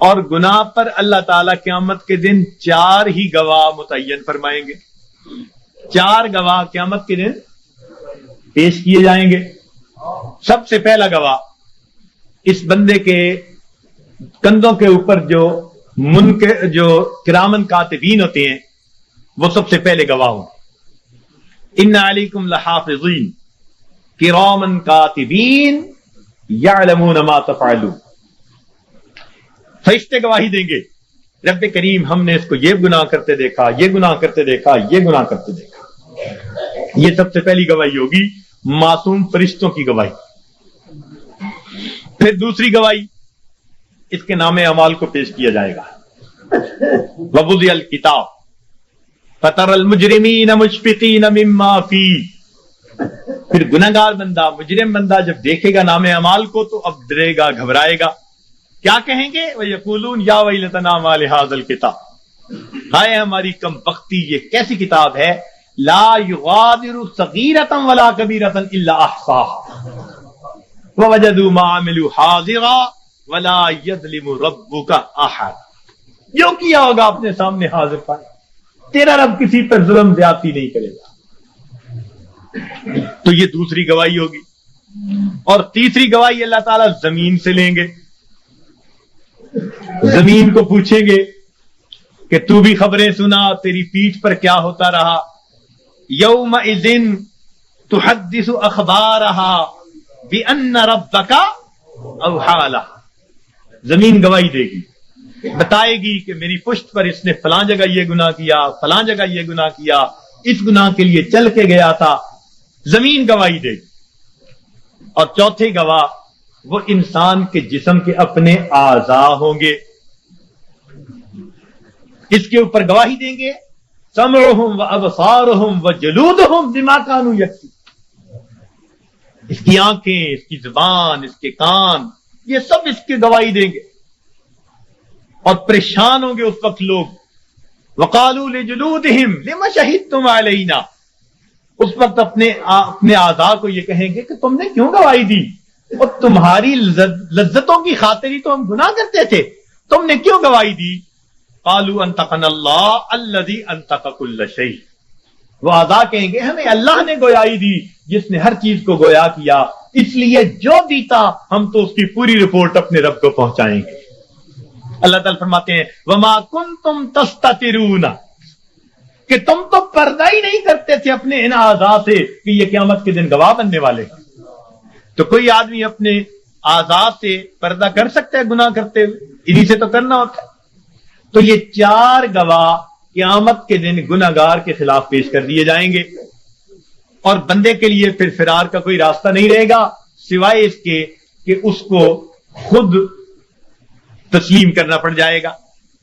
اور گناہ پر اللہ تعالیٰ قیامت کے دن 4 ہی گواہ متعین فرمائیں گے. 4 گواہ قیامت کے دن پیش کیے جائیں گے. سب سے پہلا گواہ اس بندے کے کندھوں کے اوپر جو کرامن کاتبین ہوتے ہیں وہ سب سے پہلے گواہ ہوں. ان علیکم لحافظین کرامن کاتبین یعلمون ما تفعلون. فرشتے گواہی دیں گے رب کریم ہم نے اس کو یہ گناہ کرتے دیکھا، یہ گناہ کرتے دیکھا، یہ گناہ کرتے دیکھا. یہ سب سے پہلی گواہی ہوگی معصوم فرشتوں کی گواہی. پھر دوسری گواہی اس کے نام اعمال کو پیش کیا جائے گا. ووضع الکتاب فترى المجرمین مشفقین مما فیہ. پھر گناہگار بندہ، مجرم بندہ جب دیکھے گا نام اعمال کو تو اب ڈرے گا، گھبرائے گا. کیا کہیں گے؟ وَيَقُولُونَ يَا وَيْلَتَنَا مَا لِهَٰذَا الْكِتَابِ. ہائے ہماری کم بختی، یہ کیسی کتاب ہے. لا يغادر صغیرۃ ولا کبیرۃ الا احصاها ووجدوا ما عملوا حاضرا ولا يظلم ربك احد. جو کیا ہوگا اپنے سامنے حاضر پائے. تیرا رب کسی پر ظلم زیادتی نہیں کرے گا. تو یہ دوسری گواہی ہوگی. اور تیسری گواہی اللہ تعالیٰ زمین سے لیں گے. زمین کو پوچھیں گے کہ تو بھی خبریں سنا، تیری پیٹھ پر کیا ہوتا رہا. یومئذ تحدث اخبارها بان ربک اوحی لها. زمین گواہی دے گی، بتائے گی کہ میری پشت پر اس نے فلاں جگہ یہ گناہ کیا، فلاں جگہ یہ گناہ کیا، اس گناہ کے لیے چل کے گیا تھا. زمین گواہی دے گی. اور چوتھے گواہ وہ انسان کے جسم کے اپنے اعضاء ہوں گے. اس کے اوپر گواہی دیں گے سمعهم وابصارهم وجلودهم بما كانوا يكسبون. اس کی آنکھیں، اس کی زبان، اس کے کان، یہ سب اس کی گواہی دیں گے. اور پریشان ہوں گے اس وقت لوگ. وقالوا لجلودهم لما شهدتم علينا. اس وقت اپنے اعضاء کو یہ کہیں گے کہ تم نے کیوں گواہی دی؟ اور تمہاری لذتوں کی خاطر ہی تو ہم گناہ کرتے تھے، تم نے کیوں گواہی دی؟ قالوا انطقنا اللہ الذی انطق کل شیء. وہ اعضاء کہیں گے ہمیں اللہ نے گویائی دی جس نے ہر چیز کو گویا کیا، اس لیے جو دیتا ہم تو اس کی پوری رپورٹ اپنے رب کو پہنچائیں گے. اللہ تعالیٰ فرماتے ہیں وما کنتم تستترون، کہ تم تو پردہ ہی نہیں کرتے تھے اپنے ان اعضاء سے کہ یہ قیامت کے دن گواہ بننے والے. تو کوئی آدمی اپنے اعضاء سے پردہ کر سکتا ہے گناہ کرتے ہوئے؟ انہی سے تو کرنا ہوتا ہے. تو یہ 4 گواہ قیامت کے دن گناہگار کے خلاف پیش کر دیے جائیں گے. اور بندے کے لیے پھر فرار کا کوئی راستہ نہیں رہے گا سوائے اس کے کہ اس کو خود تسلیم کرنا پڑ جائے گا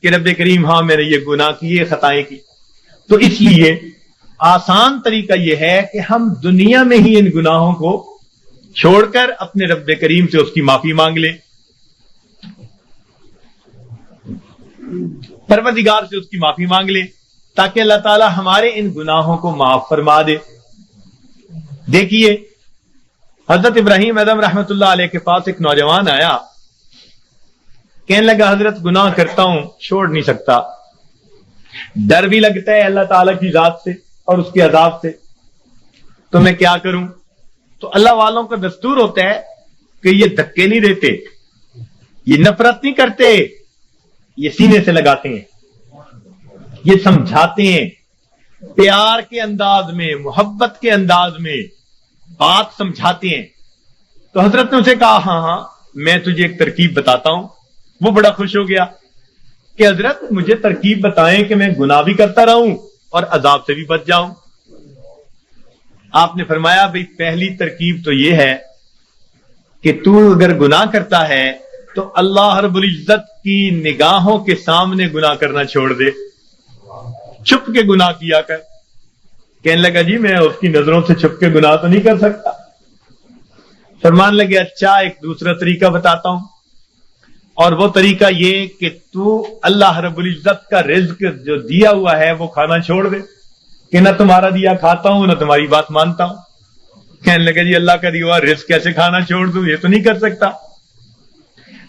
کہ رب کریم ہاں میں نے یہ گناہ کیے، خطائیں کی. تو اس لیے آسان طریقہ یہ ہے کہ ہم دنیا میں ہی ان گناہوں کو چھوڑ کر اپنے رب کریم سے اس کی معافی مانگ لیں، پروردگار سے اس کی معافی مانگ لیں تاکہ اللہ تعالی ہمارے ان گناہوں کو معاف فرما دے. دیکھیے حضرت ابراہیم اعظم رحمت اللہ علیہ کے پاس ایک نوجوان آیا، کہنے لگا حضرت گناہ کرتا ہوں، چھوڑ نہیں سکتا، ڈر بھی لگتا ہے اللہ تعالیٰ کی ذات سے اور اس کے عذاب سے، تو میں کیا کروں؟ تو اللہ والوں کا دستور ہوتا ہے کہ یہ دھکے نہیں دیتے، یہ نفرت نہیں کرتے، یہ سینے سے لگاتے ہیں، یہ سمجھاتے ہیں، پیار کے انداز میں، محبت کے انداز میں بات سمجھاتے ہیں. تو حضرت نے اسے کہا ہاں ہاں میں تجھے ایک ترکیب بتاتا ہوں. وہ بڑا خوش ہو گیا کہ حضرت مجھے ترکیب بتائیں کہ میں گناہ بھی کرتا رہوں اور عذاب سے بھی بچ جاؤں. آپ نے فرمایا بھئی پہلی ترکیب تو یہ ہے کہ تو اگر گناہ کرتا ہے تو اللہ رب العزت کی نگاہوں کے سامنے گناہ کرنا چھوڑ دے، چھپ کے گناہ کیا کر. کہنے لگا جی میں اس کی نظروں سے چھپ کے گناہ تو نہیں کر سکتا. فرمان لگے اچھا ایک دوسرا طریقہ بتاتا ہوں، اور وہ طریقہ یہ کہ تو اللہ رب العزت کا رزق جو دیا ہوا ہے وہ کھانا چھوڑ دے، کہ نہ تمہارا دیا کھاتا ہوں نہ تمہاری بات مانتا ہوں. کہنے لگا جی اللہ کا دیا ہوا رزق کیسے کھانا چھوڑ دوں، یہ تو نہیں کر سکتا.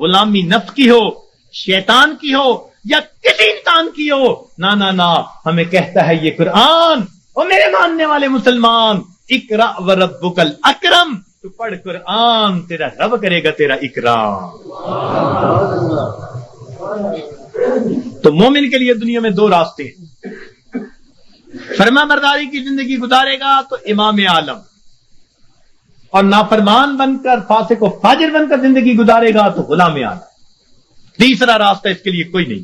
غلامی نفس کی ہو, شیطان کی ہو یا کسی انسان کی ہو, نا نا نا, ہمیں کہتا ہے یہ قرآن, اور میرے ماننے والے مسلمان, اقرا وربک الاکرم, تو پڑھ قرآن, تیرا رب کرے گا تیرا اکرام. تو مومن کے لیے دنیا میں دو راستے ہیں. فرما برداری کی زندگی گزارے گا تو امام عالم, اور نافرمان بن کر, فاسق و فاجر بن کر زندگی گزارے گا تو غلام عالم. تیسرا راستہ اس کے لیے کوئی نہیں.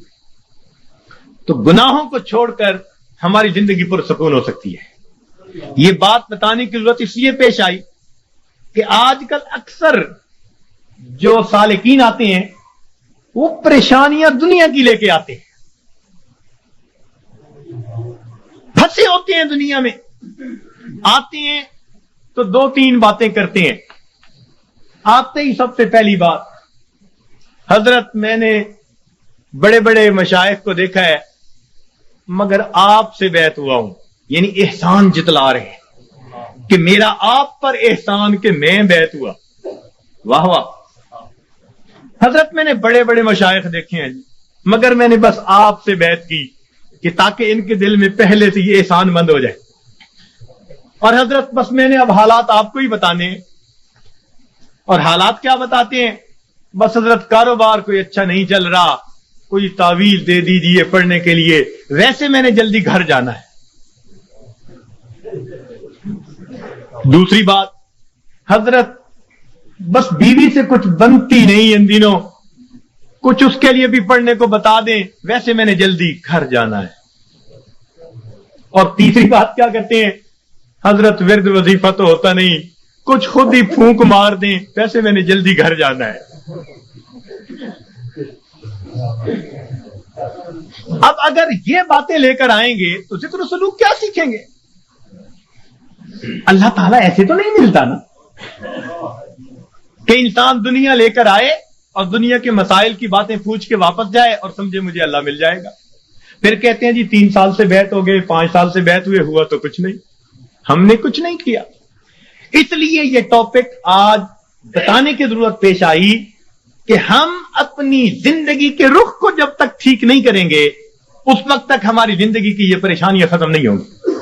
تو گناہوں کو چھوڑ کر ہماری زندگی پرسکون ہو سکتی ہے. یہ بات بتانے کی ضرورت اس لیے پیش آئی کہ آج کل اکثر جو سالکین آتے ہیں وہ پریشانیاں دنیا کی لے کے آتے ہیں, پھنسے ہوتے ہیں دنیا میں, آتے ہیں تو دو تین باتیں کرتے ہیں. آتے ہی سب سے پہلی بات, حضرت میں نے بڑے بڑے مشائخ کو دیکھا ہے مگر آپ سے بیعت ہوا ہوں, یعنی احسان جتلا رہے ہیں کہ میرا آپ پر احسان کہ میں بیعت ہوا. واہ واہ. حضرت میں نے بڑے بڑے مشائخ دیکھے ہیں مگر میں نے بس آپ سے بیعت کی کہ تاکہ ان کے دل میں پہلے سے یہ احسان مند ہو جائے. اور حضرت بس میں نے اب حالات آپ کو ہی بتانے ہیں. اور حالات کیا بتاتے ہیں؟ بس حضرت کاروبار کوئی اچھا نہیں چل رہا, کوئی تعویذ دے دیجیے پڑھنے کے لیے, ویسے میں نے جلدی گھر جانا ہے. دوسری بات, حضرت بس بیوی سے کچھ بنتی نہیں ان دنوں, کچھ اس کے لیے بھی پڑھنے کو بتا دیں, ویسے میں نے جلدی گھر جانا ہے. اور تیسری بات کیا کرتے ہیں؟ حضرت ورد وظیفہ تو ہوتا نہیں, کچھ خود ہی پھونک مار دیں, ویسے میں نے جلدی گھر جانا ہے. اب اگر یہ باتیں لے کر آئیں گے تو ذکر و سلوک کیا سیکھیں گے؟ اللہ تعالیٰ ایسے تو نہیں ملتا نا کہ انسان دنیا لے کر آئے اور دنیا کے مسائل کی باتیں پوچھ کے واپس جائے اور سمجھے مجھے اللہ مل جائے گا. پھر کہتے ہیں جی 3 سال سے بیعت ہو گئے, 5 سال سے بیعت ہوئے, ہوا تو کچھ نہیں, ہم نے کچھ نہیں کیا. اس لیے یہ ٹاپک آج بتانے کی ضرورت پیش آئی کہ ہم اپنی زندگی کے رخ کو جب تک ٹھیک نہیں کریں گے اس وقت تک ہماری زندگی کی یہ پریشانیاں ختم نہیں ہوں گی.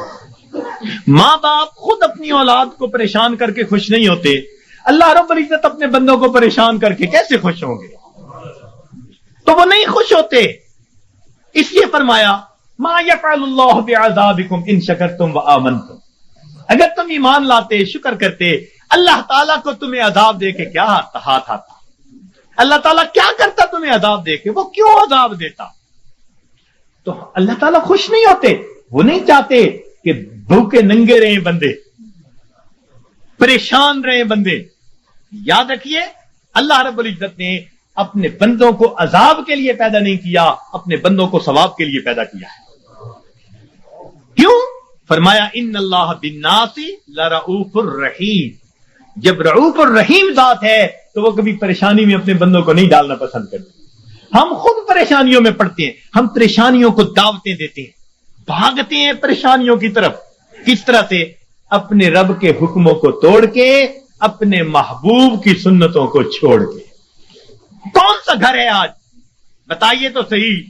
ماں باپ خود اپنی اولاد کو پریشان کر کے خوش نہیں ہوتے, اللہ رب العزت اپنے بندوں کو پریشان کر کے کیسے خوش ہوں گے؟ تو وہ نہیں خوش ہوتے. اس لیے فرمایا ما یفعل اللہ بعذابکم ان شکرتم وآمنتم, اگر تم ایمان لاتے, شکر کرتے, اللہ تعالیٰ کو تمہیں عذاب دے کے کیا ہاتھ آتا؟ اللہ تعالیٰ کیا کرتا تمہیں عذاب دے کے؟ وہ کیوں عذاب دیتا؟ تو اللہ تعالیٰ خوش نہیں ہوتے, وہ نہیں چاہتے کہ بھوکے ننگے رہیں بندے, پریشان رہیں بندے. یاد رکھیے اللہ رب العزت نے اپنے بندوں کو عذاب کے لیے پیدا نہیں کیا, اپنے بندوں کو ثواب کے لیے پیدا کیا ہے. کیوں؟ فرمایا ان اللہ بالناس لرؤوف الرحیم. جب رؤوف الرحیم ذات ہے تو وہ کبھی پریشانی میں اپنے بندوں کو نہیں ڈالنا پسند کرتے. ہم خود پریشانیوں میں پڑتے ہیں, ہم پریشانیوں کو دعوتیں دیتے ہیں, بھاگتے ہیں پریشانیوں کی طرف. کس طرح سے؟ اپنے رب کے حکموں کو توڑ کے, اپنے محبوب کی سنتوں کو چھوڑ کے. کون سا گھر ہے آج بتائیے تو صحیح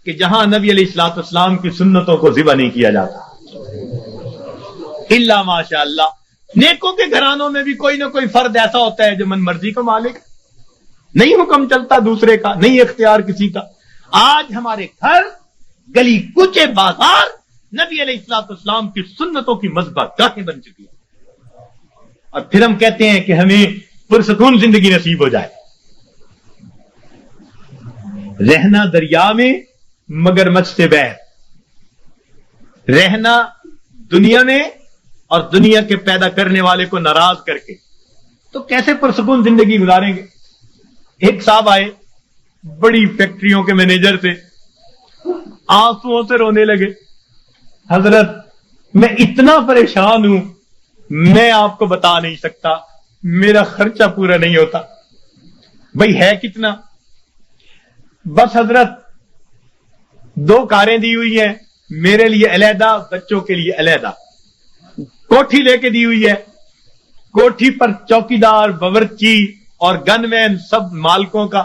کہ جہاں نبی علیہ الصلوۃ والسلام کی سنتوں کو ذبح نہیں کیا جاتا؟ الا ماشاء اللہ. نیکوں کے گھرانوں میں بھی کوئی نہ کوئی فرد ایسا ہوتا ہے جو من مرضی کا مالک, نہیں حکم چلتا دوسرے کا, نہیں اختیار کسی کا. آج ہمارے گھر, گلی کوچے, بازار نبی علیہ الصلوۃ والسلام کی سنتوں کی مذبح گاہیں بن چکی ہے. اور پھر ہم کہتے ہیں کہ ہمیں پرسکون زندگی نصیب ہو جائے. رہنا دریا میں مگرمچھ سے بہر, رہنا دنیا میں اور دنیا کے پیدا کرنے والے کو ناراض کر کے, تو کیسے پرسکون زندگی گزاریں گے؟ ایک صاحب آئے بڑی فیکٹریوں کے مینیجر سے, آنسوؤں سے رونے لگے, حضرت میں اتنا پریشان ہوں, میں آپ کو بتا نہیں سکتا, میرا خرچہ پورا نہیں ہوتا. بھئی ہے کتنا؟ بس حضرت 2 کاریں دی ہوئی ہیں, میرے لیے علیحدہ, بچوں کے لیے علیحدہ. کوٹھی لے کے دی ہوئی ہے, کوٹھی پر چوکیدار, باورچی اور گن مین سب مالکوں کا.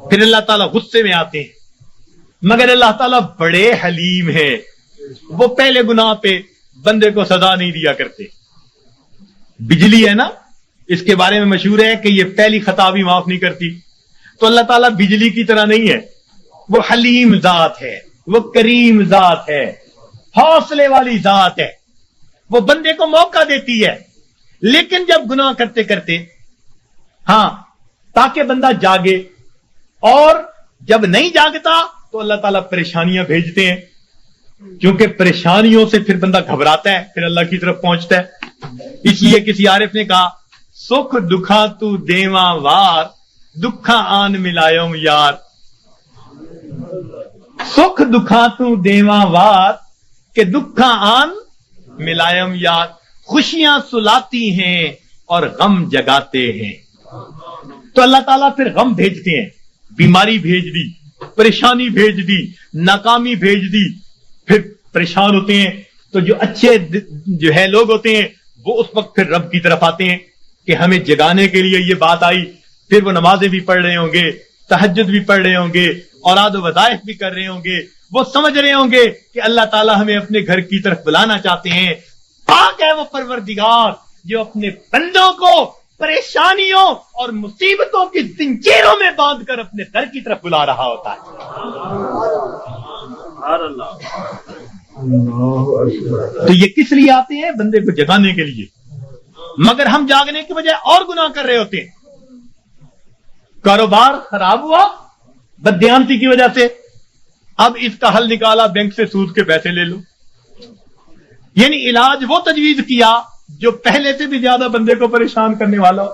پھر اللہ تعالیٰ غصے میں آتے ہیں، مگر اللہ تعالیٰ بڑے حلیم ہیں، وہ پہلے گناہ پہ بندے کو سزا نہیں دیا کرتے۔ بجلی ہے نا، اس کے بارے میں مشہور ہے کہ یہ پہلی خطا بھی معاف نہیں کرتی، تو اللہ تعالیٰ بجلی کی طرح نہیں ہے، وہ حلیم ذات ہے، وہ کریم ذات ہے، حوصلے والی ذات ہے، وہ بندے کو موقع دیتی ہے، لیکن جب گناہ کرتے کرتے ہاں تاکہ بندہ جاگے، اور جب نہیں جاگتا تو اللہ تعالیٰ پریشانیاں بھیجتے ہیں، کیونکہ پریشانیوں سے پھر بندہ گھبراتا ہے، پھر اللہ کی طرف پہنچتا ہے۔ اس لیے کسی عارف نے کہا سکھ دکھا تو دیواں وار، دکھا آن ملایوم یار، سکھ دکھا تو دیواں وار کہ دکھا آن ملائم یار، خوشیاں سلاتی ہیں اور غم جگاتے ہیں۔ تو اللہ تعالیٰ پھر غم بھیجتے ہیں، بیماری بھیج دی، پریشانی بھیج دی، ناکامی بھیج دی، پھر پریشان ہوتے ہیں، تو جو اچھے جو ہے لوگ ہوتے ہیں وہ اس وقت پھر رب کی طرف آتے ہیں کہ ہمیں جگانے کے لیے یہ بات آئی، پھر وہ نمازیں بھی پڑھ رہے ہوں گے، تہجد بھی پڑھ رہے ہوں گے، اوراد و وظائف بھی کر رہے ہوں گے، وہ سمجھ رہے ہوں گے کہ اللہ تعالیٰ ہمیں اپنے گھر کی طرف بلانا چاہتے ہیں۔ پاک ہے وہ پروردگار جو اپنے بندوں کو پریشانیوں اور مصیبتوں کی زنجیروں میں باندھ کر اپنے در کی طرف بلا رہا ہوتا ہے۔ تو یہ کس لیے آتے ہیں؟ بندے کو جگانے کے لیے، مگر ہم جاگنے کی بجائے اور گناہ کر رہے ہوتے ہیں۔ کاروبار خراب ہوا بددیانتی کی وجہ سے، اب اس کا حل نکالا بینک سے سود کے پیسے لے لو، یعنی علاج وہ تجویز کیا جو پہلے سے بھی زیادہ بندے کو پریشان کرنے والا ہو۔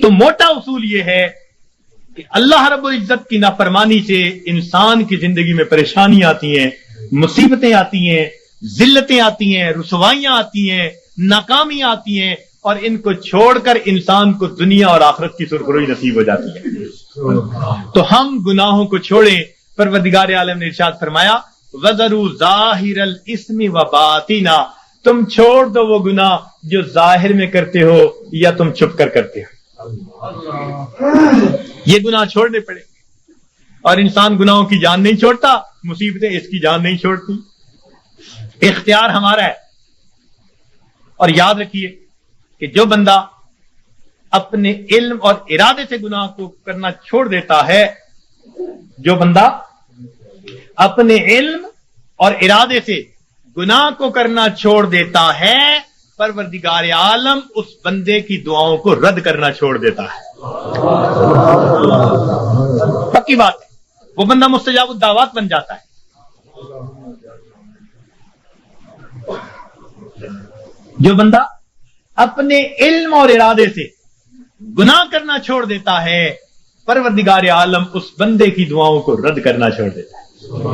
تو موٹا اصول یہ ہے کہ اللہ رب العزت کی نافرمانی سے انسان کی زندگی میں پریشانیاں آتی ہیں، مصیبتیں آتی ہیں، ذلتیں آتی ہیں، رسوائیاں آتی ہیں، ناکامیاں آتی ہیں، اور ان کو چھوڑ کر انسان کو دنیا اور آخرت کی سرخروئی نصیب ہو جاتی ہے۔ تو ہم گناہوں کو چھوڑیں۔ پروردگار عالم نے ارشاد فرمایا وَذَرُوا ظَاهِرَ الْإِثْمِ وَبَاطِنَهُ، تم چھوڑ دو وہ گناہ جو ظاہر میں کرتے ہو یا تم چھپ کر کرتے ہو۔ یہ گناہ چھوڑنے پڑے، اور انسان گناہوں کی جان نہیں چھوڑتا، مصیبتیں اس کی جان نہیں چھوڑتی۔ اختیار ہمارا ہے، اور یاد رکھیے کہ جو بندہ اپنے علم اور ارادے سے گناہ کو کرنا چھوڑ دیتا ہے، جو بندہ اپنے علم اور ارادے سے گناہ کو کرنا چھوڑ دیتا ہے، پروردگار عالم اس بندے کی دعاؤں کو رد کرنا چھوڑ دیتا ہے۔ پکی بات ہے، وہ بندہ مستجاب الدعوات بن جاتا ہے۔ جو بندہ اپنے علم اور ارادے سے گناہ کرنا چھوڑ دیتا ہے، پروردگار عالم اس بندے کی دعاؤں کو رد کرنا چھوڑ دیتا ہے۔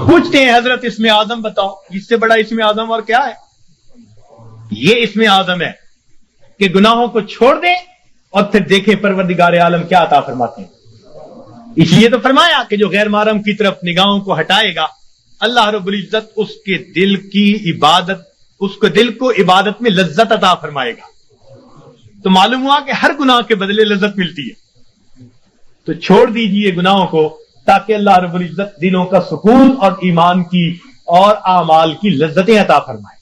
پوچھتے ہیں حضرت اسم اعظم بتاؤ، اس سے بڑا اسم اعظم اور کیا ہے؟ یہ اسم اعظم ہے کہ گناہوں کو چھوڑ دیں اور پھر دیکھیں پروردگار عالم کیا عطا فرماتے ہیں۔ اس لیے تو فرمایا کہ جو غیر محرم کی طرف نگاہوں کو ہٹائے گا، اللہ رب العزت اس کے دل کی عبادت، اس کو دل کو عبادت میں لذت عطا فرمائے گا۔ تو معلوم ہوا کہ ہر گناہ کے بدلے لذت ملتی ہے۔ تو چھوڑ دیجئے گناہوں کو تاکہ اللہ رب العزت دلوں کا سکون اور ایمان کی اور اعمال کی لذتیں عطا فرمائے،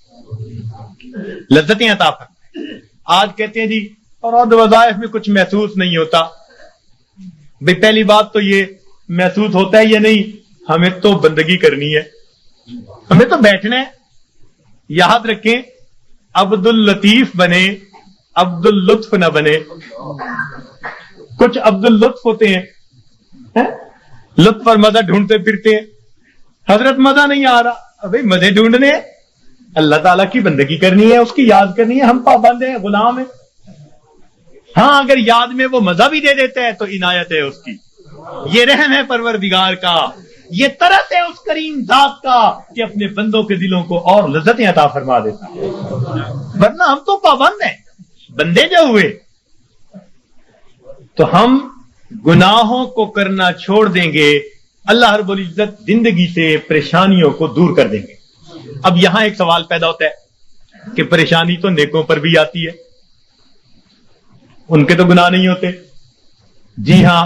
لذتیں عطا فرمائے۔ آج کہتے ہیں جی اور وظائف میں کچھ محسوس نہیں ہوتا۔ بھئی پہلی بات تو یہ محسوس ہوتا ہے یا نہیں، ہمیں تو بندگی کرنی ہے، ہمیں تو بیٹھنا ہے۔ یاد رکھیں، عبد اللطیف بنے، عبد اللطف نہ بنے۔ کچھ عبد اللطف ہوتے ہیں، لطف اور مزہ ڈھونڈتے پھرتے ہیں۔ حضرت مزہ نہیں آ رہا، بھائی مزے ڈھونڈنے، اللہ تعالیٰ کی بندگی کرنی ہے، اس کی یاد کرنی ہے، ہم پابند ہیں، غلام ہیں۔ ہاں اگر یاد میں وہ مزہ بھی دے دیتا ہے تو عنایت ہے اس کی، یہ رحم ہے پروردگار کا، یہ طرف ہے اس کریم ذات کا کہ اپنے بندوں کے دلوں کو اور لذتیں عطا فرما دیتا ہے۔ ورنہ ہم تو پابند ہیں، بندے جو ہوئے۔ تو ہم گناہوں کو کرنا چھوڑ دیں گے، اللہ رب العزت زندگی سے پریشانیوں کو دور کر دیں گے۔ اب یہاں ایک سوال پیدا ہوتا ہے کہ پریشانی تو نیکوں پر بھی آتی ہے، ان کے تو گناہ نہیں ہوتے۔ جی ہاں،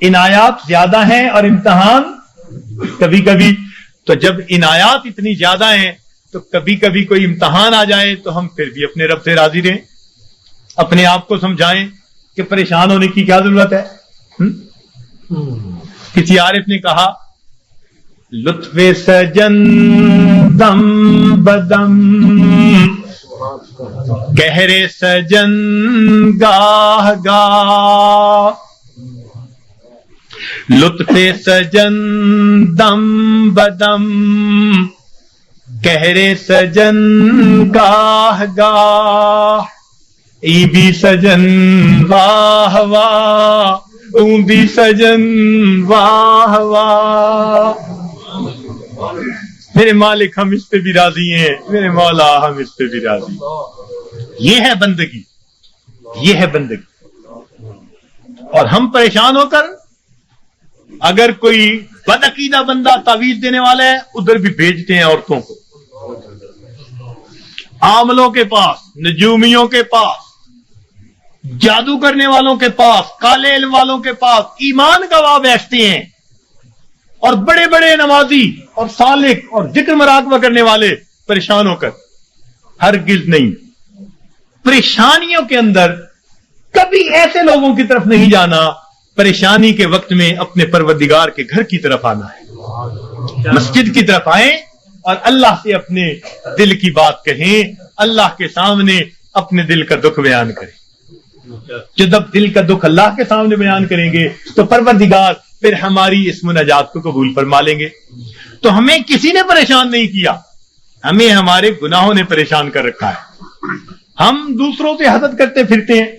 عنایات زیادہ ہیں اور امتحان کبھی کبھی. تو جب عنایات اتنی زیادہ ہیں تو کبھی کبھی کوئی امتحان آ جائے تو ہم پھر بھی اپنے رب سے راضی رہیں, اپنے آپ کو سمجھائیں کہ پریشان ہونے کی کیا ضرورت ہے. کسی عارف نے کہا لطف سجن دم بدم کہر سجن گاہ گاہ, لطف سجن دم بدم کہر سجن گاہ گاہ, ای بھی سجن واہ واہ اون بھی سجن واہ واہ. میرے مالک ہم اس پہ بھی راضی ہیں, میرے مولا ہم اس پہ بھی راضی ہیں. یہ ہے بندگی, یہ ہے بندگی. اور ہم پریشان ہو کر اگر کوئی بدعقیدہ بندہ تعویذ دینے والا ہے ادھر بھی بھیجتے ہیں عورتوں کو, عاملوں کے پاس, نجومیوں کے پاس, جادو کرنے والوں کے پاس, کالے علم والوں کے پاس ایمان گواہ بیٹھتے ہیں. اور بڑے بڑے نمازی اور سالک اور ذکر مراقبہ کرنے والے پریشان ہو کر ہرگز نہیں. پریشانیوں کے اندر کبھی ایسے لوگوں کی طرف نہیں جانا, پریشانی کے وقت میں اپنے پروردگار کے گھر کی طرف آنا ہے. مسجد کی طرف آئیں اور اللہ سے اپنے دل کی بات کہیں, اللہ کے سامنے اپنے دل کا دکھ بیان کریں. جب دل کا دکھ اللہ کے سامنے بیان کریں گے تو پروردگار پھر ہماری اس مناجات کو قبول فرما لیں گے. تو ہمیں کسی نے پریشان نہیں کیا, ہمیں ہمارے گناہوں نے پریشان کر رکھا ہے. ہم دوسروں سے حسد کرتے پھرتے ہیں,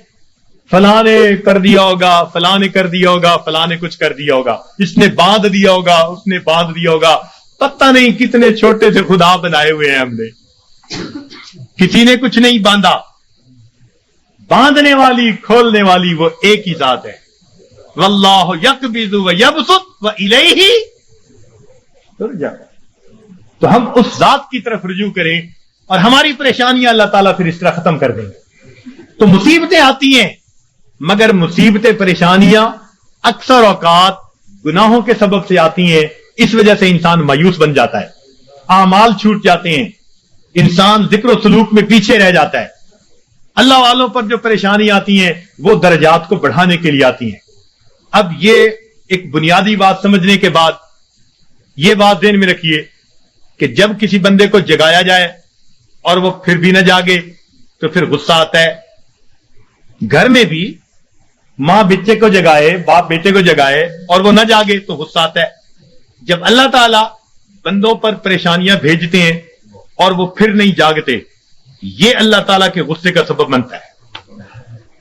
فلاں نے کر دیا ہوگا, فلاں نے کر دیا ہوگا, فلاں نے کچھ کر دیا ہوگا, اس نے باندھ دیا ہوگا, اس نے باندھ دیا ہوگا. پتہ نہیں کتنے چھوٹے سے خدا بنائے ہوئے ہیں ہم نے, کسی نے کچھ نہیں باندھا. باندھنے والی کھولنے والی وہ ایک ہی ذات ہے. واللہ یقبض و یبسط و الیہ ترجع. تو ہم اس ذات کی طرف رجوع کریں اور ہماری پریشانیاں اللہ تعالیٰ پھر اس طرح ختم کر دیں گے. تو مصیبتیں آتی ہیں, مگر مصیبتیں پریشانیاں اکثر اوقات گناہوں کے سبب سے آتی ہیں. اس وجہ سے انسان مایوس بن جاتا ہے, اعمال چھوٹ جاتے ہیں, انسان ذکر و سلوک میں پیچھے رہ جاتا ہے. اللہ والوں پر جو پریشانی آتی ہیں وہ درجات کو بڑھانے کے لیے آتی ہیں. اب یہ ایک بنیادی بات سمجھنے کے بعد یہ بات ذہن میں رکھیے کہ جب کسی بندے کو جگایا جائے اور وہ پھر بھی نہ جاگے تو پھر غصہ آتا ہے. گھر میں بھی ماں بچے کو جگائے, باپ بیٹے کو جگائے اور وہ نہ جاگے تو غصہ آتا ہے. جب اللہ تعالیٰ بندوں پر پریشانیاں بھیجتے ہیں اور وہ پھر نہیں جاگتے, یہ اللہ تعالیٰ کے غصے کا سبب بنتا ہے.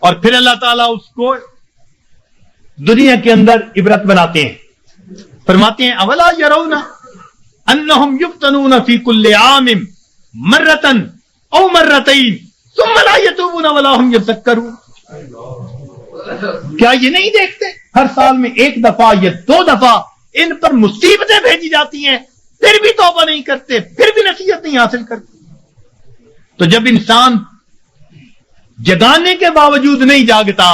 اور پھر اللہ تعالیٰ اس کو دنیا کے اندر عبرت بناتے ہیں. فرماتے ہیں اولا یرون انہم یفتنون فی کل عام مرتن او مرتین ثم لا یتوبون ولا هم یذکرون. کیا یہ نہیں دیکھتے ہر سال میں ایک دفعہ یا دو دفعہ ان پر مصیبتیں بھیجی جاتی ہیں, پھر بھی توبہ نہیں کرتے, پھر بھی نصیحت نہیں حاصل کرتے. تو جب انسان جگانے کے باوجود نہیں جاگتا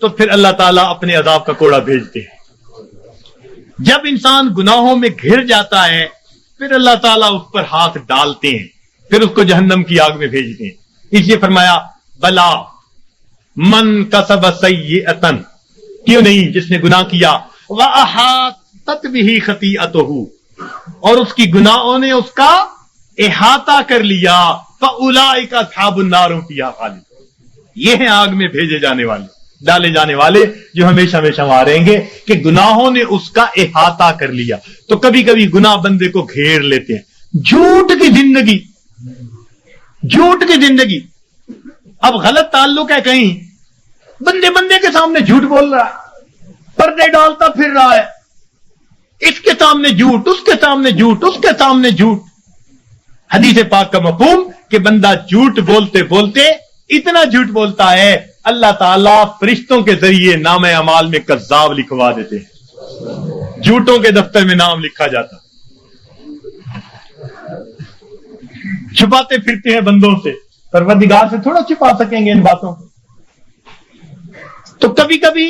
تو پھر اللہ تعالیٰ اپنے عذاب کا کوڑا بھیجتے ہیں. جب انسان گناہوں میں گھر جاتا ہے پھر اللہ تعالیٰ اس پر ہاتھ ڈالتے ہیں, پھر اس کو جہنم کی آگ میں بھیجتے ہیں. اس لیے فرمایا بلا من کسب سیئۃ, کیوں نہیں جس نے گناہ کیا, وَأَحَاطَتْ بِهِ خَطِیئَتُهُ, اور اس کی گناہوں نے اس کا احاطہ کر لیا, فَأُولَٰئِکَ أَصْحَابُ النَّارِ هُمْ فِیہَا خَالِدُونَ. یہ ہیں آگ میں بھیجے جانے والے, ڈالے جانے والے جو ہمیشہ ہمیشہ وہاں رہیں گے کہ گناہوں نے اس کا احاطہ کر لیا. تو کبھی کبھی گناہ بندے کو گھیر لیتے ہیں. جھوٹ کی زندگی, جھوٹ کی زندگی. اب غلط تعلق ہے, کہیں بندے بندے کے سامنے جھوٹ بول رہا ہے, پردے ڈالتا پھر رہا ہے, اس کے سامنے جھوٹ, اس کے سامنے جھوٹ, اس کے سامنے جھوٹ. حدیث پاک کا مفہوم کہ بندہ جھوٹ بولتے بولتے اتنا جھوٹ بولتا ہے اللہ تعالیٰ فرشتوں کے ذریعے نام اعمال میں کذاب لکھوا دیتے ہیں, جھوٹوں کے دفتر میں نام لکھا جاتا. چھپاتے پھرتے ہیں بندوں سے, پروردگار سے تھوڑا چھپا سکیں گے ان باتوں کو. تو کبھی کبھی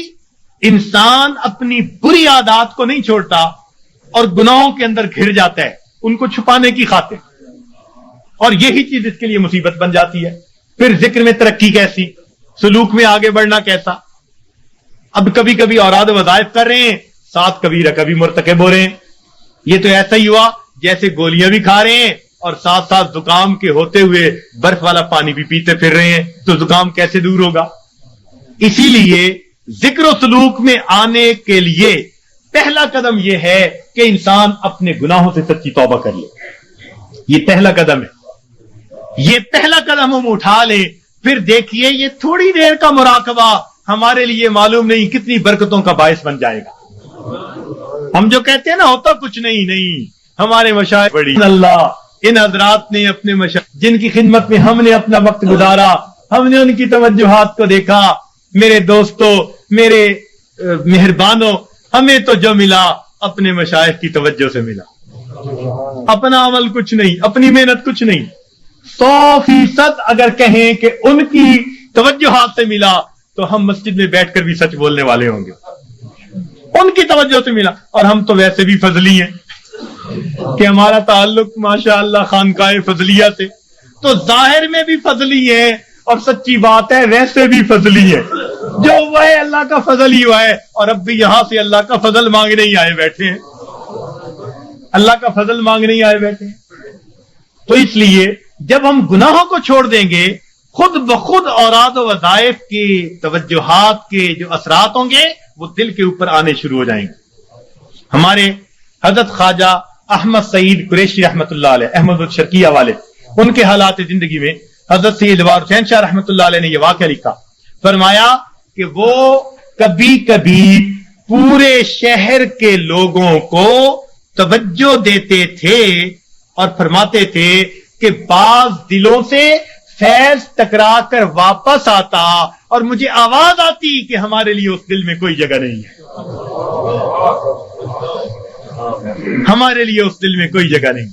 انسان اپنی بری عادات کو نہیں چھوڑتا اور گناہوں کے اندر گھر جاتا ہے ان کو چھپانے کی خاطر, اور یہی چیز اس کے لیے مصیبت بن جاتی ہے. پھر ذکر میں ترقی کیسی, سلوک میں آگے بڑھنا کیسا. اب کبھی کبھی اوراد وظائف کر رہے ہیں, ساتھ کبیرہ کبھی مرتکب ہو رہے ہیں. یہ تو ایسا ہی ہوا جیسے گولیاں بھی کھا رہے ہیں اور ساتھ ساتھ زکام کے ہوتے ہوئے برف والا پانی بھی پیتے پھر رہے ہیں, تو زکام کیسے دور ہوگا. اسی لیے ذکر و سلوک میں آنے کے لیے پہلا قدم یہ ہے کہ انسان اپنے گناہوں سے سچی توبہ کر لے. یہ پہلا قدم ہے, یہ پہلا قدم ہم اٹھا لیں. پھر دیکھیے یہ تھوڑی دیر کا مراقبہ ہمارے لیے معلوم نہیں کتنی برکتوں کا باعث بن جائے گا. ہم جو کہتے ہیں نا ہوتا کچھ نہیں, ہمارے مشائخ بڑی اللہ, ان حضرات نے اپنے مشائخ جن کی خدمت میں ہم نے اپنا وقت گزارا, ہم نے ان کی توجہات کو دیکھا. میرے دوستوں, میرے مہربانوں, ہمیں تو جو ملا اپنے مشائخ کی توجہ سے ملا. اپنا عمل کچھ نہیں, اپنی محنت کچھ نہیں. 100% اگر کہیں کہ ان کی توجہات سے ملا تو ہم مسجد میں بیٹھ کر بھی سچ بولنے والے ہوں گے. ان کی توجہ سے ملا, اور ہم تو ویسے بھی فضلی ہیں کہ ہمارا تعلق ماشاءاللہ خانقاہ فضلیہ سے, تو ظاہر میں بھی فضلی ہے اور سچی بات ہے ویسے بھی فضلی ہے. جو ہوا ہے اللہ کا فضل ہی ہوا ہے, اور اب بھی یہاں سے اللہ کا فضل مانگنے ہی آئے بیٹھے ہیں, اللہ کا فضل مانگنے ہی آئے بیٹھے ہیں. تو اس لیے جب ہم گناہوں کو چھوڑ دیں گے خود بخود اوراد و وظائف کی توجہات کے جو اثرات ہوں گے وہ دل کے اوپر آنے شروع ہو جائیں گے. ہمارے حضرت خواجہ احمد سعید قریشی رحمت اللہ علیہ, احمد الشرقیہ والے, ان کے حالات زندگی میں حضرت سید وار حسین شاہ رحمت اللہ علیہ نے یہ واقعہ لکھا. فرمایا کہ وہ کبھی کبھی پورے شہر کے لوگوں کو توجہ دیتے تھے اور فرماتے تھے کہ بعض دلوں سے فیض ٹکرا کر واپس آتا اور مجھے آواز آتی کہ ہمارے لیے اس دل میں کوئی جگہ نہیں ہے, ہمارے لیے اس دل میں کوئی جگہ نہیں.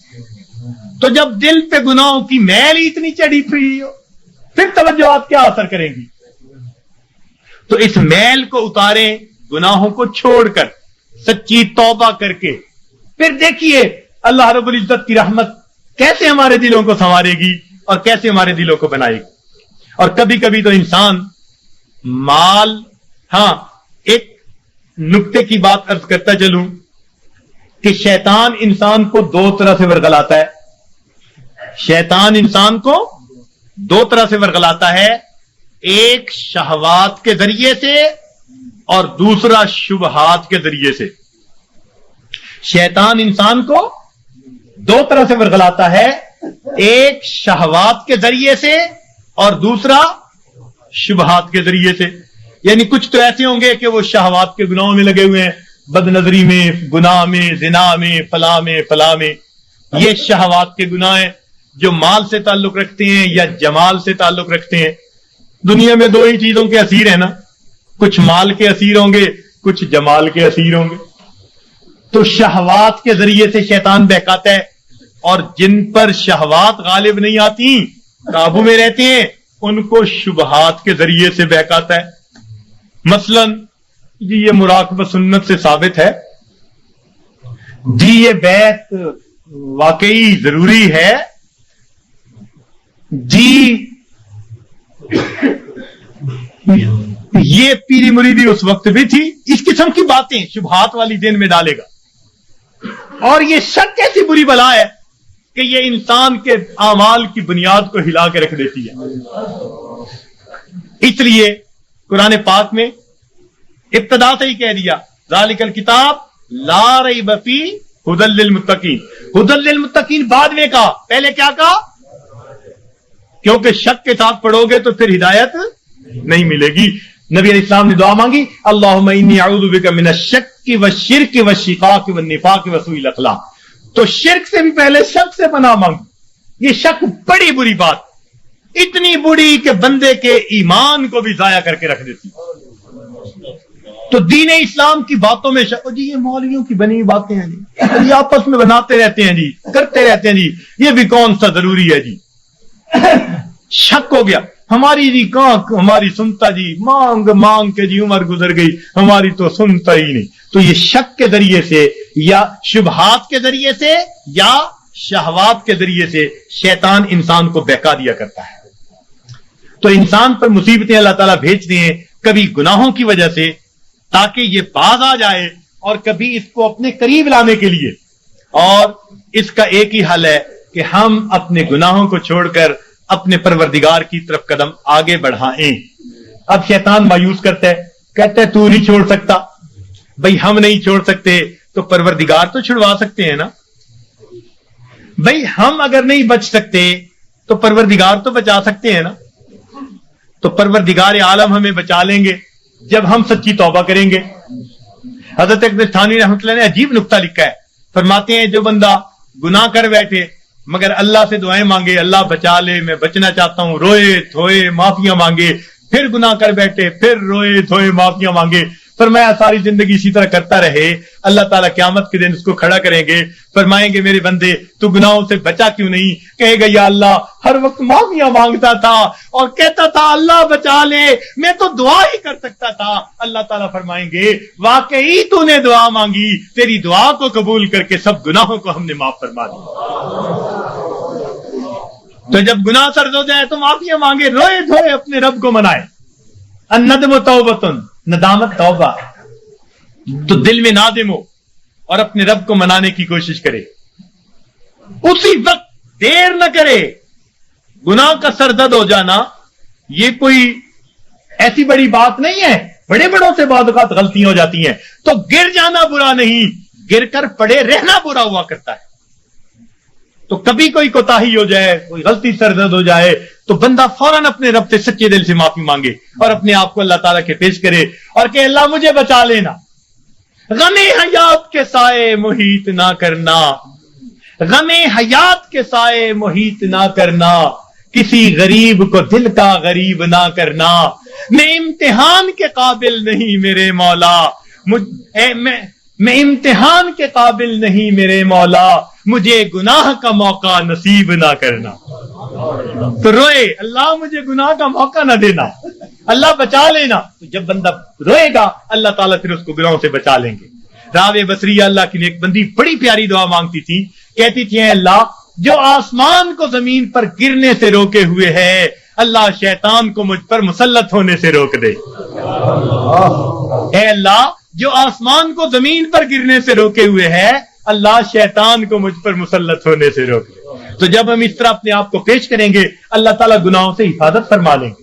تو جب دل پہ گناہوں کی میل ہی اتنی چڑھی ہوئی ہو پھر توجہات کیا اثر کریں گی. تو اس میل کو اتاریں گناہوں کو چھوڑ کر, سچی توبہ کر کے. پھر دیکھیے اللہ رب العزت کی رحمت کیسے ہمارے دلوں کو سنوارے گی اور کیسے ہمارے دلوں کو بنائے گی. اور کبھی کبھی تو انسان مال, ہاں ایک نکتے کی بات عرض کرتا چلوں کہ شیطان انسان کو 2 طرح سے ورگلاتا ہے. شیطان انسان کو 2 طرح سے ورگلاتا ہے, ایک شہوات کے ذریعے سے اور دوسرا شبہات کے ذریعے سے. شیطان انسان کو 2 طرح سے ورگلاتا ہے, ایک شہوات کے ذریعے سے اور دوسرا شبہات کے ذریعے سے. یعنی کچھ تو ایسے ہوں گے کہ وہ شہوات کے گناہوں میں لگے ہوئے ہیں, بد نظری میں, گناہ میں, زنا میں, فلاں میں. یہ شہوات کے گناہ ہیں جو مال سے تعلق رکھتے ہیں یا جمال سے تعلق رکھتے ہیں. دنیا میں 2 ہی چیزوں کے اسیر ہیں نا, کچھ مال کے اسیر ہوں گے, کچھ جمال کے اسیر ہوں گے. تو شہوات کے ذریعے سے شیطان بہکاتا ہے, اور جن پر شہوات غالب نہیں آتی, قابو میں رہتے ہیں, ان کو شبہات کے ذریعے سے بہکاتا ہے. مثلا جی یہ مراقبہ سنت سے ثابت ہے, جی یہ بیعت واقعی ضروری ہے, جی یہ پیری مریدی اس وقت بھی تھی. اس قسم کی باتیں شبہات والی دین میں ڈالے گا. اور یہ شک ایسی بری بلا ہے کہ یہ انسان کے اعمال کی بنیاد کو ہلا کے رکھ دیتی ہے. اس لیے قرآن پاک میں ابتدا سے ہی کہہ دیا ذالک الکتاب لا ریب فیہ ھدی للمتقین. ھدی للمتقین بعد میں کہا, پہلے کیا کہا؟ کیونکہ شک کے ساتھ پڑھو گے تو پھر ہدایت نہیں ملے گی. نبی علیہ السلام نے دعا مانگی اللہم انی اعوذ بک من الشک والشرک والشقاق والنفاق وسوء الاخلاق. تو شرک سے بھی پہلے شک سے پناہ مانگی. یہ شک بڑی بری بات, اتنی بری کہ بندے کے ایمان کو بھی ضائع کر کے رکھ دیتی. تو دین اسلام کی باتوں میں شک, جی یہ مولویوں کی بنی باتیں ہیں جی, یہ آپس میں بناتے رہتے ہیں جی, کرتے رہتے ہیں جی, یہ بھی کون سا ضروری ہے جی. شک ہو گیا. ہماری جی کہاں ہماری سنتا جی، مانگ مانگ کے جی عمر گزر گئی، ہماری تو سنتا ہی نہیں. تو یہ شک کے ذریعے سے یا شبہات کے ذریعے سے یا شہوات کے ذریعے سے شیطان انسان کو بہکا دیا کرتا ہے. تو انسان پر مصیبتیں اللہ تعالیٰ بھیجتے ہیں، کبھی گناہوں کی وجہ سے تاکہ یہ باز آ جائے، اور کبھی اس کو اپنے قریب لانے کے لیے. اور اس کا ایک ہی حل ہے کہ ہم اپنے گناہوں کو چھوڑ کر اپنے پروردگار کی طرف قدم آگے بڑھائیں. اب شیطان مایوس کرتا ہے، کہتا ہے تو نہیں چھوڑ سکتا. بھئی ہم نہیں چھوڑ سکتے تو پروردگار تو چھڑوا سکتے ہیں نا. بھئی ہم اگر نہیں بچ سکتے تو پروردگار تو بچا سکتے ہیں نا. تو پروردگار عالم ہمیں بچا لیں گے جب ہم سچی توبہ کریں گے. حضرت اقدس تھانوی رحمۃ اللہ نے عجیب نکتہ لکھا ہے، فرماتے ہیں جو بندہ گناہ کر بیٹھے مگر اللہ سے دعائیں مانگے، اللہ بچا لے میں بچنا چاہتا ہوں، روئے دھوئے معافیاں مانگے، پھر گناہ کر بیٹھے، پھر روئے دھوئے معافیاں مانگے، فرمایا ساری زندگی اسی طرح کرتا رہے، اللہ تعالیٰ قیامت کے دن اس کو کھڑا کریں گے، فرمائیں گے میرے بندے تو گناہوں سے بچا کیوں نہیں؟ کہے گا یا اللہ ہر وقت معافیاں مانگتا تھا اور کہتا تھا اللہ بچا لے، میں تو دعا ہی کر سکتا تھا. اللہ تعالیٰ فرمائیں گے واقعی تو نے دعا مانگی، تیری دعا کو قبول کر کے سب گناہوں کو ہم نے معاف فرما دیا. تو جب گناہ سرد ہو جائے تو معافیاں مانگے، روئے دھوئے اپنے رب کو منائے. الندم توبۃ، ندامت توبہ. تو دل میں نادم ہو اور اپنے رب کو منانے کی کوشش کرے، اسی وقت دیر نہ کرے. گناہ کا سردرد ہو جانا یہ کوئی ایسی بڑی بات نہیں ہے، بڑے بڑوں سے بعض اوقات غلطیاں ہو جاتی ہیں. تو گر جانا برا نہیں، گر کر پڑے رہنا برا ہوا کرتا ہے. تو کبھی کوئی کوتاہی ہو جائے، کوئی غلطی سردرد ہو جائے تو بندہ فوراً اپنے رب سے سچے دل سے معافی مانگے اور اپنے آپ کو اللہ تعالیٰ کے پیش کرے اور کہ اللہ مجھے بچا لینا. غم حیات کے سائے محیط نہ کرنا، غم حیات کے سائے محیط نہ کرنا، کسی غریب کو دل کا غریب نہ کرنا. میں امتحان کے قابل نہیں میرے مولا، میں امتحان کے قابل نہیں میرے مولا، مجھے گناہ کا موقع نصیب نہ کرنا. تو روئے اللہ مجھے گناہ کا موقع نہ دینا، اللہ بچا لینا. تو جب بندہ روئے گا اللہ تعالیٰ پھر اس کو گناہوں سے بچا لیں گے. راوے بصری اللہ کی ایک بندی بڑی پیاری دعا مانگتی تھی، کہتی تھی اے اللہ جو آسمان کو زمین پر گرنے سے روکے ہوئے ہے، اللہ شیطان کو مجھ پر مسلط ہونے سے روک دے. اے اللہ جو آسمان کو زمین پر گرنے سے روکے ہوئے ہے، اللہ شیطان کو مجھ پر مسلط ہونے سے روک دے. تو جب ہم اس طرح اپنے آپ کو پیش کریں گے اللہ تعالیٰ گناہوں سے حفاظت فرما لیں گے،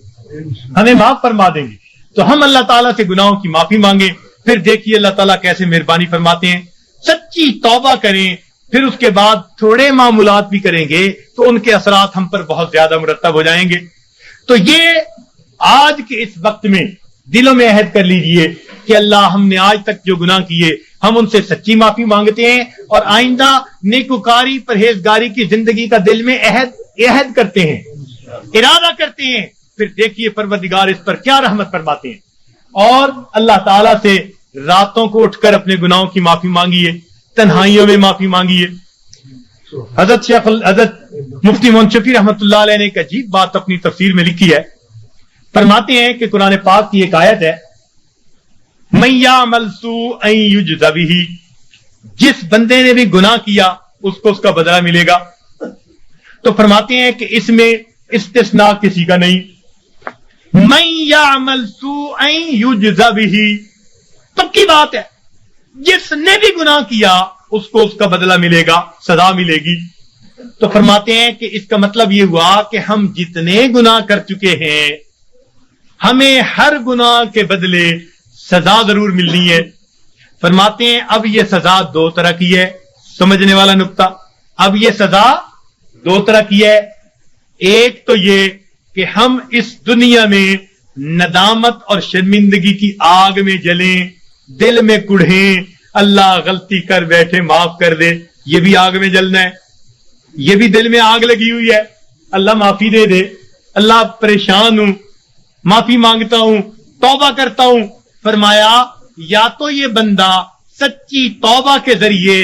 ہمیں معاف فرما دیں گے. تو ہم اللہ تعالیٰ سے گناہوں کی معافی مانگیں، پھر دیکھیے اللہ تعالیٰ کیسے مہربانی فرماتے ہیں. سچی توبہ کریں، پھر اس کے بعد تھوڑے معمولات بھی کریں گے تو ان کے اثرات ہم پر بہت زیادہ مرتب ہو جائیں گے. تو یہ آج کے اس وقت میں دلوں میں عہد کر لیجئے کہ اللہ ہم نے آج تک جو گناہ کیے ہم ان سے سچی معافی مانگتے ہیں، اور آئندہ نیکوکاری پرہیزگاری کی زندگی کا دل میں عہد کرتے ہیں، ارادہ کرتے ہیں. پھر دیکھیے پروردگار اس پر کیا رحمت فرماتے ہیں. اور اللہ تعالیٰ سے راتوں کو اٹھ کر اپنے گناہوں کی معافی مانگیے، تنہائیوں میں معافی مانگیے. حضرت مفتی منشفی رحمۃ اللہ علیہ نے ایک عجیب بات اپنی تفسیر میں لکھی ہے. فرماتے ہیں کہ قرآن پاک کی ایک آیت ہے، مَن یعمل سوءًا یجزَ بہ، جس بندے نے بھی گناہ کیا اس کو اس کا بدلہ ملے گا. تو فرماتے ہیں کہ اس میں استثناء کسی کا نہیں. مَن یعمل سوءًا یجزَ بہ، پکی بات ہے، جس نے بھی گناہ کیا اس کو اس کا بدلہ ملے گا، سزا ملے گی. تو فرماتے ہیں کہ اس کا مطلب یہ ہوا کہ ہم جتنے گناہ کر چکے ہیں ہمیں ہر گناہ کے بدلے سزا ضرور ملنی ہے. فرماتے ہیں اب یہ سزا دو طرح کی ہے، سمجھنے والا نقطہ. اب یہ سزا دو طرح کی ہے. ایک تو یہ کہ ہم اس دنیا میں ندامت اور شرمندگی کی آگ میں جلیں، دل میں کڑھیں، اللہ غلطی کر بیٹھے معاف کر دے، یہ بھی آگ میں جلنا ہے. یہ بھی دل میں آگ لگی ہوئی ہے، اللہ معافی دے دے، اللہ پریشان ہوں، معافی مانگتا ہوں، توبہ کرتا ہوں. فرمایا یا تو یہ بندہ سچی توبہ کے ذریعے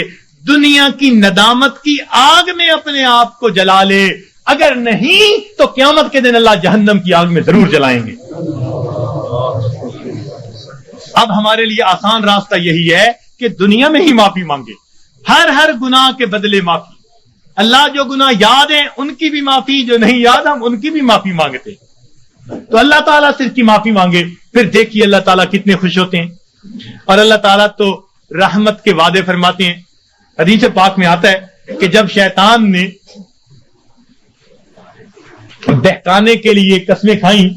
دنیا کی ندامت کی آگ میں اپنے آپ کو جلا لے، اگر نہیں تو قیامت کے دن اللہ جہنم کی آگ میں ضرور جلائیں گے۔ اب ہمارے لیے آسان راستہ یہی ہے کہ دنیا میں ہی معافی مانگے، ہر گناہ کے بدلے معافی۔ اللہ جو گناہ یاد ہیں ان کی بھی معافی، جو نہیں یاد ہم ان کی بھی معافی مانگتے، تو اللہ تعالیٰ سے اس کی معافی مانگے، پھر دیکھیے اللہ تعالیٰ کتنے خوش ہوتے ہیں۔ اور اللہ تعالیٰ تو رحمت کے وعدے فرماتے ہیں۔ حدیث پاک میں آتا ہے کہ جب شیطان نے بہکانے کے لیے قسمیں کھائیں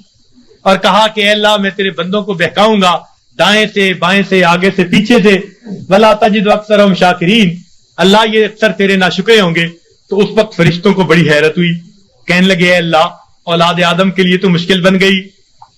اور کہا کہ اے اللہ میں تیرے بندوں کو بہکاؤں گا، دائیں سے بائیں سے آگے سے پیچھے سے، وَلَا تَجِدُ أَكْثَرَهُمْ شَاكِرِينَ، اللہ یہ اکثر تیرے ناشکرے ہوں گے۔ تو اس وقت فرشتوں کو بڑی حیرت ہوئی، کہنے لگے اے اللہ اولاد آدم کے لیے تو مشکل بن گئی۔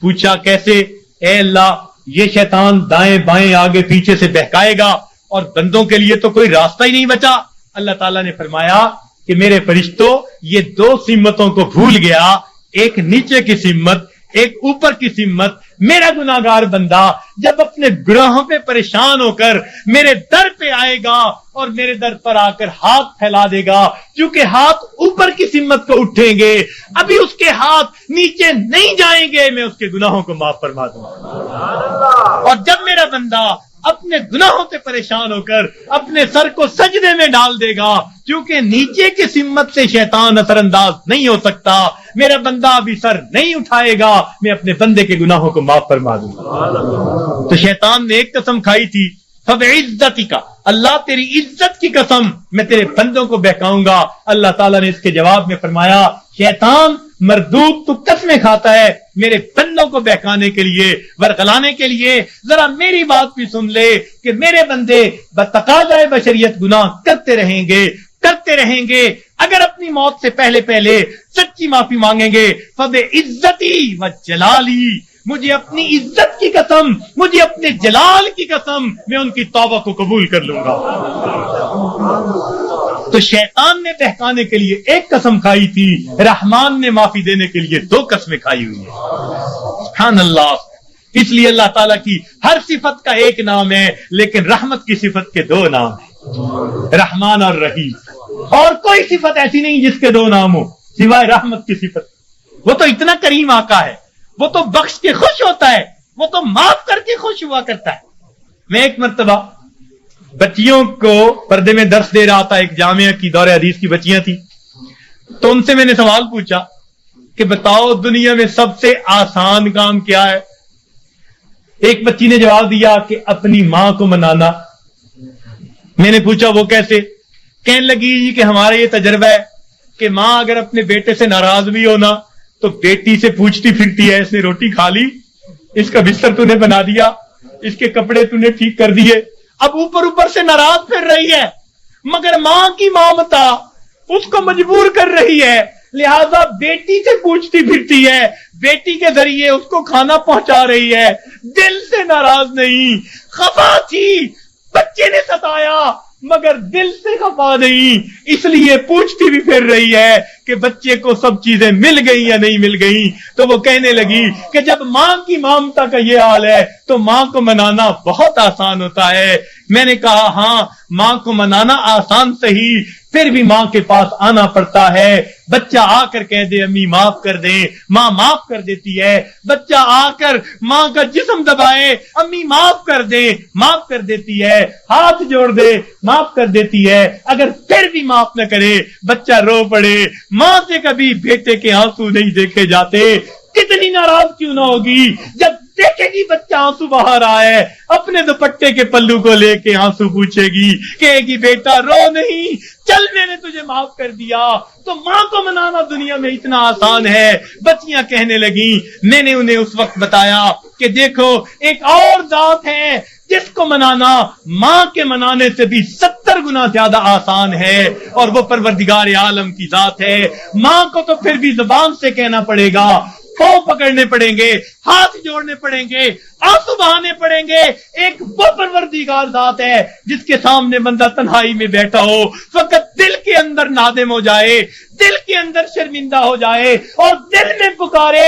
پوچھا کیسے؟ اے اللہ یہ شیطان دائیں بائیں آگے پیچھے سے بہکائے گا اور بندوں کے لیے تو کوئی راستہ ہی نہیں بچا۔ اللہ تعالیٰ نے فرمایا کہ میرے فرشتوں یہ دو سمتوں کو بھول گیا، ایک نیچے کی سمت، ایک اوپر کی سمت۔ میرا گناہگار بندہ جب اپنے گناہوں پہ پریشان ہو کر میرے در پہ آئے گا اور میرے در پر آ کر ہاتھ پھیلا دے گا، چونکہ ہاتھ اوپر کی سمت کو اٹھیں گے، ابھی اس کے ہاتھ نیچے نہیں جائیں گے، میں اس کے گناہوں کو معاف فرما دوں گا۔ اور جب میرا بندہ اپنے گناہوں سے پریشان ہو کر اپنے سر کو سجدے میں ڈال دے گا، کیونکہ نیچے کی سمت سے شیطان اثر انداز نہیں ہو سکتا، میرا بندہ ابھی سر نہیں اٹھائے گا، میں اپنے بندے کے گناہوں کو معاف فرما دوں گا۔ تو شیطان نے ایک قسم کھائی تھی، فَبِعِزَّتِكَ، اللہ تیری عزت کی قسم میں تیرے بندوں کو بہکاؤں گا۔ اللہ تعالیٰ نے اس کے جواب میں فرمایا شیطان مردود تو قسمیں کھاتا ہے میرے بندوں کو بہکانے کے لیے، ورغلانے کے لیے، ذرا میری بات بھی سن لے کہ میرے بندے بتقاضائے بشریت گناہ کرتے رہیں گے، اگر اپنی موت سے پہلے سچی معافی مانگیں گے، فَبِعِزَّتِي وَجَلَالِي، مجھے اپنی عزت کی قسم، مجھے اپنے جلال کی قسم، میں ان کی توبہ کو قبول کر لوں گا۔ تو شیطان نے بہکانے کے لیے ایک قسم کھائی تھی، رحمان نے معافی دینے کے لیے دو قسمیں کھائی ہوئی ہیں۔ سبحان اللہ۔ اس لیے اللہ تعالیٰ کی ہر صفت کا ایک نام ہے، لیکن رحمت کی صفت کے دو نام ہیں، رحمان اور رحیم۔ اور کوئی صفت ایسی نہیں جس کے دو نام ہو سوائے رحمت کی صفت۔ وہ تو اتنا کریم آقا ہے، وہ تو بخش کے خوش ہوتا ہے، وہ تو معاف کر کے خوش ہوا کرتا ہے۔ میں ایک مرتبہ بچیوں کو پردے میں درس دے رہا تھا، ایک جامعہ کی دور حدیث کی بچیاں تھیں، تو ان سے میں نے سوال پوچھا کہ بتاؤ دنیا میں سب سے آسان کام کیا ہے؟ ایک بچی نے جواب دیا کہ اپنی ماں کو منانا۔ میں نے پوچھا وہ کیسے؟ کہنے لگی کہ ہمارا یہ تجربہ ہے کہ ماں اگر اپنے بیٹے سے ناراض بھی ہونا تو بیٹی سے پوچھتی پھرتی ہے، اس نے روٹی کھا لی، اس کا بستر تو نے بنا دیا، اس کے کپڑے تو نے ٹھیک کر دیے، اب اوپر سے ناراض پھر رہی ہے، مگر ماں کی ممتا اس کو مجبور کر رہی ہے، لہذا بیٹی سے پوچھتی پھرتی ہے، بیٹی کے ذریعے اس کو کھانا پہنچا رہی ہے، دل سے ناراض نہیں، خفا تھی، بچے نے ستایا مگر دل سے خفا نہیں، اس لیے پوچھتی بھی پھر رہی ہے کہ بچے کو سب چیزیں مل گئی یا نہیں مل گئی۔ تو وہ کہنے لگی کہ جب ماں کی ممتا کا یہ حال ہے تو ماں کو منانا بہت آسان ہوتا ہے۔ میں نے کہا ہاں ماں کو منانا آسان صحیح، پھر بھی ماں کے پاس آنا پڑتا ہے۔ بچہ آ کر کہہ دے امی معاف کر دیں، ماں معاف کر دیتی ہے۔ بچہ آ کر ماں کا جسم دبائے، امی معاف کر دیں، معاف کر دیتی ہے۔ ہاتھ جوڑ دے، معاف کر دیتی ہے۔ اگر پھر بھی معاف نہ کرے، بچہ رو پڑے، ماں سے کبھی بیٹے کے آنسو نہیں دیکھے جاتے، کتنی ناراض کیوں نہ ہوگی جب دیکھے گی بچہ آنسو بہا رہا ہے، اپنے دوپٹے کے پلو کو لے کے آنسو پوچھے گی، کہے گی بیٹا رو نہیں، چل میں نے تجھے معاف کر دیا۔ تو ماں کو منانا دنیا میں اتنا آسان ہے۔ بچیاں کہنے لگیں، میں نے انہیں اس وقت بتایا کہ دیکھو ایک اور ذات ہے جس کو منانا ماں کے منانے سے بھی 70 گنا زیادہ آسان ہے، اور وہ پروردگار عالم کی ذات ہے۔ ماں کو تو پھر بھی زبان سے کہنا پڑے گا، پاؤں پکڑنے پڑیں گے، ہاتھ جوڑنے پڑیں گے، آنسو بہانے پڑیں گے۔ ایک وہ پروردگار ذات ہے جس کے سامنے بندہ تنہائی میں بیٹھا ہو، فقط دل کے اندر نادم ہو جائے، دل کے اندر شرمندہ ہو جائے اور دل میں پکارے